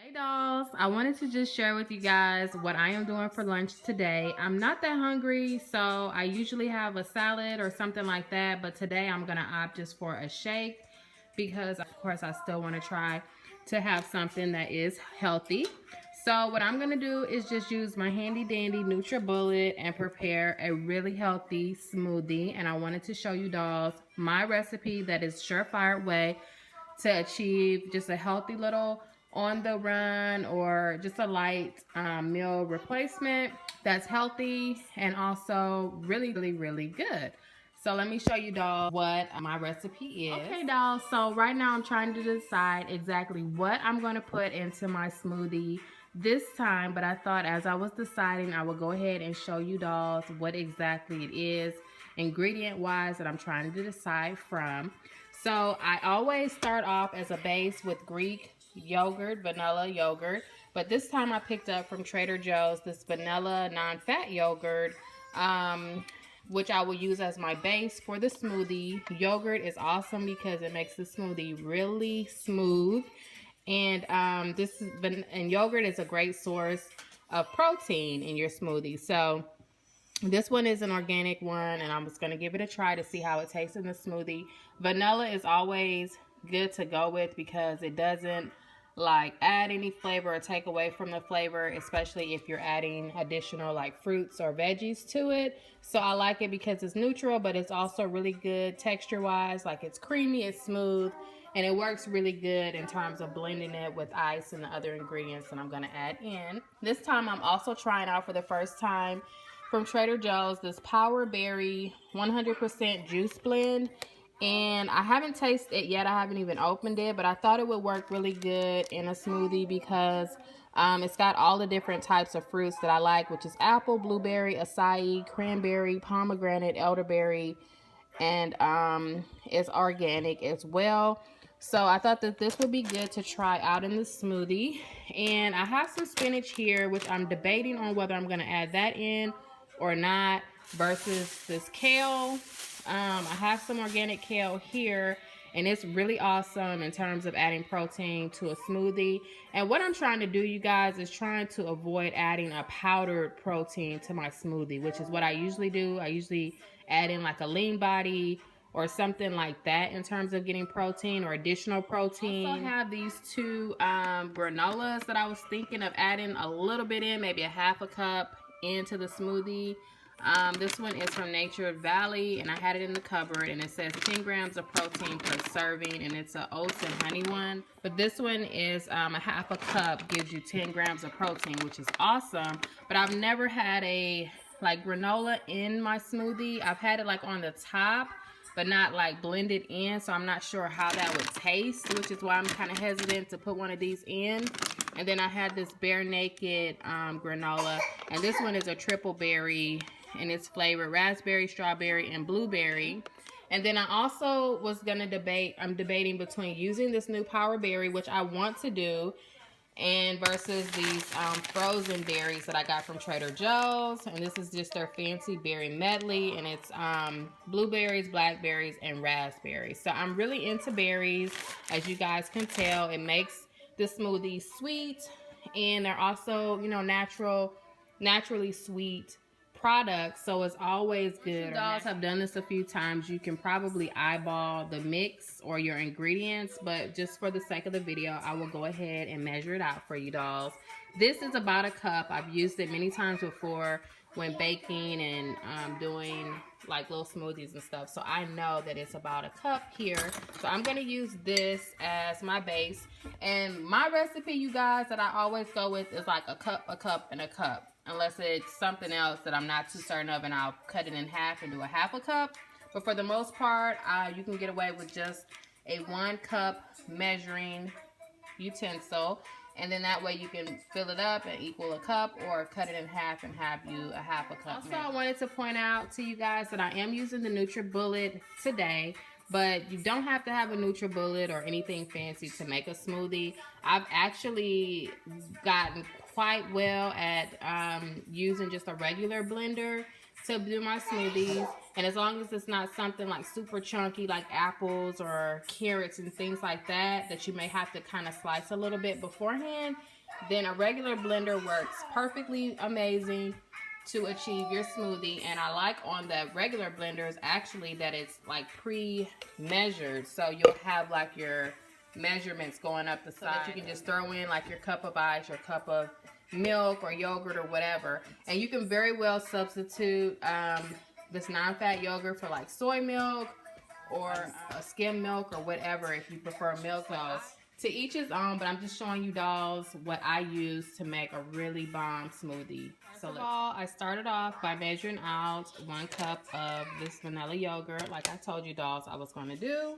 Hey dolls, I wanted to just share with you guys what I am doing for lunch today. I'm not that hungry, so I usually have a salad or something like that, but today I'm gonna opt just for a shake because of course I still want to try to have something that is healthy. So what I'm gonna do is just use my handy dandy NutriBullet and prepare a really healthy smoothie. And I wanted to show you dolls my recipe that is surefire way to achieve just a healthy little on the run or just a light meal replacement that's healthy and also really good. So let me show you dolls what my recipe is. Okay dolls, so right now I'm trying to decide exactly what I'm going to put into my smoothie this time, but I thought as I was deciding I would go ahead and show you dolls what exactly it is ingredient wise that I'm trying to decide from. So I always start off as a base with Greek yogurt, vanilla yogurt. But this time I picked up from Trader Joe's this vanilla non-fat yogurt, which I will use as my base for the smoothie. Yogurt is awesome because it makes the smoothie really smooth. And yogurt is a great source of protein in your smoothie. So this one is an organic one, and I'm just going to give it a try to see how it tastes in the smoothie. Vanilla is always good to go with because it doesn't like add any flavor or take away from the flavor, especially if you're adding additional like fruits or veggies to it. So I like it because it's neutral, but it's also really good texture wise. Like it's creamy, it's smooth, and it works really good in terms of blending it with ice and the other ingredients that I'm going to add in. This time I'm also trying out for the first time from Trader Joe's this Power Berry 100% juice blend. And I haven't tasted it yet. I haven't even opened it, but I thought it would work really good in a smoothie because it's got all the different types of fruits that I like, which is apple, blueberry, acai, cranberry, pomegranate, elderberry, and it's organic as well. So I thought that this would be good to try out in the smoothie. And I have some spinach here, which I'm debating on whether I'm going to add that in or not versus this kale. I have some organic kale here, and it's really awesome in terms of adding protein to a smoothie. And what I'm trying to do, you guys, is trying to avoid adding a powdered protein to my smoothie, which is what I usually do. I usually add in like a lean body or something like that in terms of getting protein or additional protein. I also have these two granolas that I was thinking of adding a little bit in, maybe a half a cup into the smoothie. This one is from Nature Valley, and I had it in the cupboard, and it says 10 grams of protein per serving, and it's an oats and honey one. But this one is a half a cup, gives you 10 grams of protein, which is awesome. But I've never had a like granola in my smoothie. I've had it like on the top, but not like blended in, so I'm not sure how that would taste, which is why I'm kind of hesitant to put one of these in. And then I had this Bare Naked granola, and this one is a triple berry, and it's flavored raspberry, strawberry, and blueberry. And then I also was gonna I'm debating between using this new Power Berry, which I want to do, and versus these frozen berries that I got from Trader Joe's. And this is just their fancy berry medley, and it's blueberries, blackberries, and raspberries. So I'm really into berries, as you guys can tell. It makes the smoothie sweet, and they're also, you know, naturally sweet products, so it's always good. You dolls have done this a few times. You can probably eyeball the mix or your ingredients, but just for the sake of the video, I will go ahead and measure it out for you dolls. This is about a cup. I've used it many times before when baking and doing like little smoothies and stuff, so I know that it's about a cup here. So I'm going to use this as my base, and my recipe, you guys, that I always go with is like a cup, and a cup, unless it's something else that I'm not too certain of, and I'll cut it in half and do a half a cup. But for the most part, you can get away with just a 1 cup measuring utensil, and then that way you can fill it up and equal a cup, or cut it in half and have you a half a cup. Also, I wanted to point out to you guys that I am using the NutriBullet today, but you don't have to have a NutriBullet or anything fancy to make a smoothie. I've actually gotten quite well at using just a regular blender. to do my smoothies. And as long as it's not something like super chunky like apples or carrots and things like that that you may have to kind of slice a little bit beforehand, then a regular blender works perfectly amazing to achieve your smoothie. And I like on the regular blenders actually that it's like pre-measured, so you'll have like your measurements going up the side so that you can just throw in like your cup of ice, your cup of milk or yogurt or whatever. And you can very well substitute this non-fat yogurt for like soy milk or skim milk or whatever if you prefer milk. So to each his own, but I'm just showing you dolls what I use to make a really bomb smoothie. So first of all, I started off by measuring out 1 cup of this vanilla yogurt like I told you dolls I was going to do,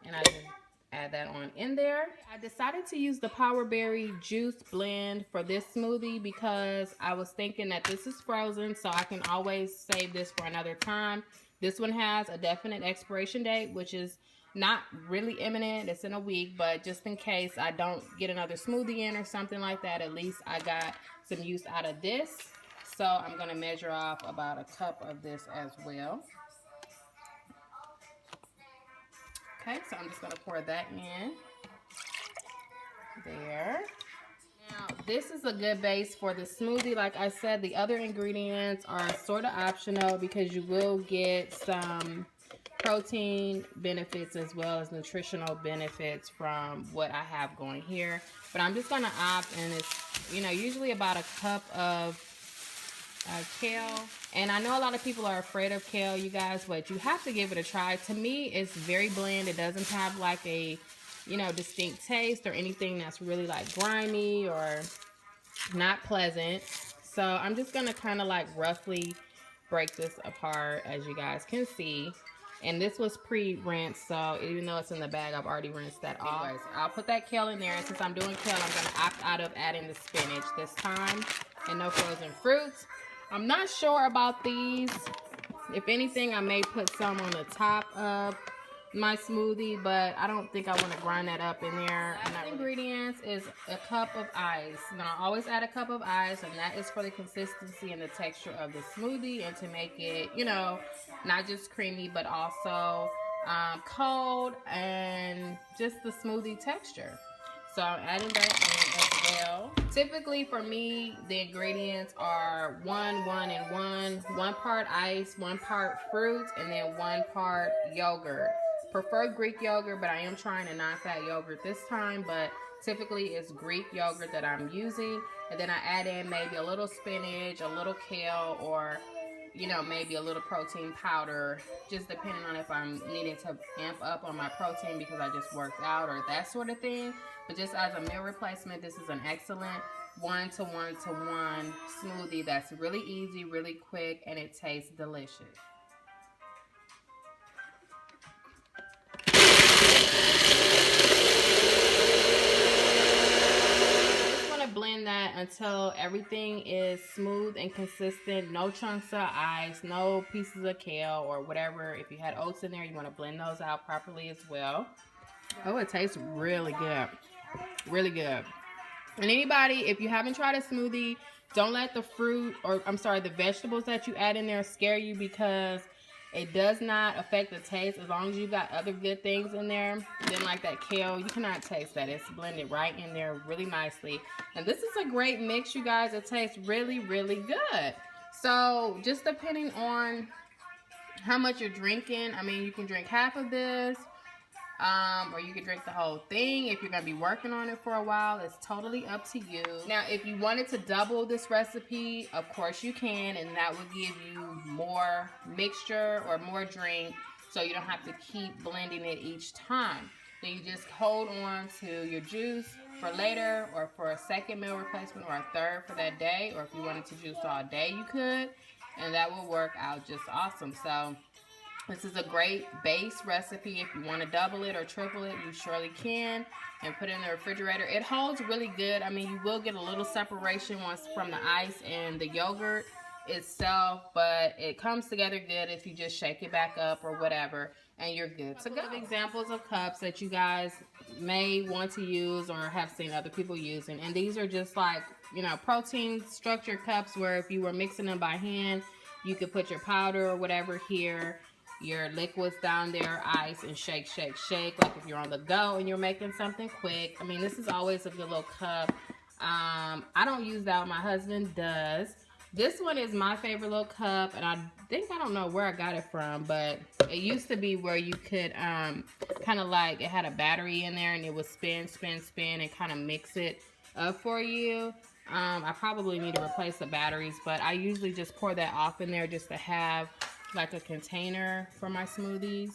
and I just add that on in there. I decided to use the power berry juice blend for this smoothie because I was thinking that this is frozen, so I can always save this for another time. This one has a definite expiration date, which is not really imminent. It's in a week, but just in case I don't get another smoothie in or something like that, at least I got some use out of this. So I'm going to measure off about 1 cup of this as well. Okay, so I'm just going to pour that in there. Now, this is a good base for the smoothie. Like I said, the other ingredients are sort of optional because you will get some protein benefits as well as nutritional benefits from what I have going here. But I'm just going to opt, and it's, you know, usually about 1 cup of kale. And I know a lot of people are afraid of kale, you guys, but you have to give it a try. To me, it's very bland. It doesn't have like a, you know, distinct taste or anything that's really like grimy or not pleasant. So I'm just gonna kind of like roughly break this apart, as you guys can see. And this was pre-rinsed, so even though it's in the bag, I've already rinsed that off. Anyways, I'll put that kale in there, and since I'm doing kale, I'm gonna opt out of adding the spinach this time, and no frozen fruits. I'm not sure about these. If anything, I may put some on the top of my smoothie, but I don't think I want to grind that up in there. And the ingredients is 1 cup of ice. Now, I always add 1 cup of ice, and that is for the consistency and the texture of the smoothie and to make it, you know, not just creamy, but also cold and just the smoothie texture. So I'm adding that in as well. Typically for me, the ingredients are 1, 1, and 1. 1 part ice, 1 part fruit, and then 1 part yogurt. Prefer Greek yogurt, but I am trying a non-fat yogurt this time, but typically it's Greek yogurt that I'm using. And then I add in maybe a little spinach, a little kale, or, you know, maybe a little protein powder, just depending on if I'm needing to amp up on my protein because I just worked out or that sort of thing. But just as a meal replacement, this is an excellent 1-to-1-to-1 smoothie that's really easy, really quick, and it tastes delicious. Blend that until everything is smooth and consistent. No chunks of ice, no pieces of kale or whatever. If you had oats in there, you want to blend those out properly as well. Oh, it tastes really good. Really good. And anybody, if you haven't tried a smoothie, don't let the fruit, or I'm sorry, the vegetables that you add in there scare you, because it does not affect the taste as long as you got other good things in there. Then like that kale, you cannot taste that. It's blended right in there really nicely. And this is a great mix, you guys. It tastes really, really good. So just depending on how much you're drinking, I mean, you can drink half of this, or you can drink the whole thing. If you're going to be working on it for a while, it's totally up to you. Now, if you wanted to double this recipe, of course you can, and that would give you more mixture or more drink, so you don't have to keep blending it each time. Then you just hold on to your juice for later, or for a second meal replacement, or a third for that day, or if you wanted to juice all day, you could, and that will work out just awesome. So this is a great base recipe. If you want to double it or triple it, you surely can, and put it in the refrigerator. It holds really good. I mean, you will get a little separation once from the ice and the yogurt itself, but it comes together good if you just shake it back up or whatever, and you're good to go. Examples of cups that you guys may want to use or have seen other people using, and these are just like, you know, protein structured cups where if you were mixing them by hand, You could put your powder or whatever here, your liquids down there, ice, and shake, shake, shake. Like if you're on the go and you're making something quick. I mean, this is always a good little cup. I don't use that one. My husband does. This one is my favorite little cup, and I don't know where I got it from, but it used to be where you could kind of like, it had a battery in there and it would spin, spin, spin and kind of mix it up for you. I probably need to replace the batteries, but I usually just pour that off in there just to have like a container for my smoothies.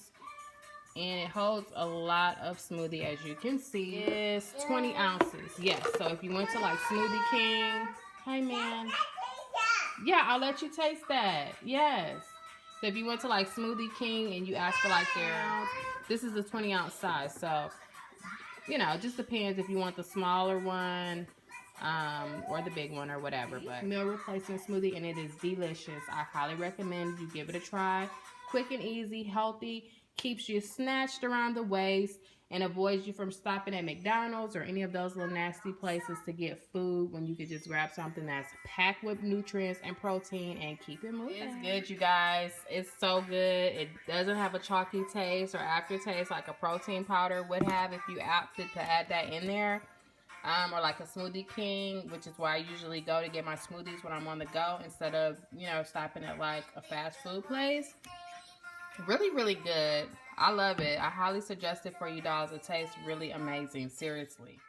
And it holds a lot of smoothie, as you can see. It's 20 ounces. Yes, so if you went to like Smoothie King, hey man. Yeah, I'll let you taste that. Yes. So if you went to like Smoothie King and you asked for like their, this is a 20 ounce size. So, you know, it just depends if you want the smaller one or the big one or whatever. But meal replacement smoothie, and it is delicious. I highly recommend you give it a try. Quick and easy, healthy, keeps you snatched around the waist, and avoids you from stopping at McDonald's or any of those little nasty places to get food when you could just grab something that's packed with nutrients and protein and keep it moving. It's good, you guys. It's so good. It doesn't have a chalky taste or aftertaste like a protein powder would have if you opted to add that in there. Or like a Smoothie King, which is where I usually go to get my smoothies when I'm on the go instead of, you know, stopping at like a fast food place. Really, really good. I love it. I highly suggest it for you dolls. It tastes really amazing. Seriously.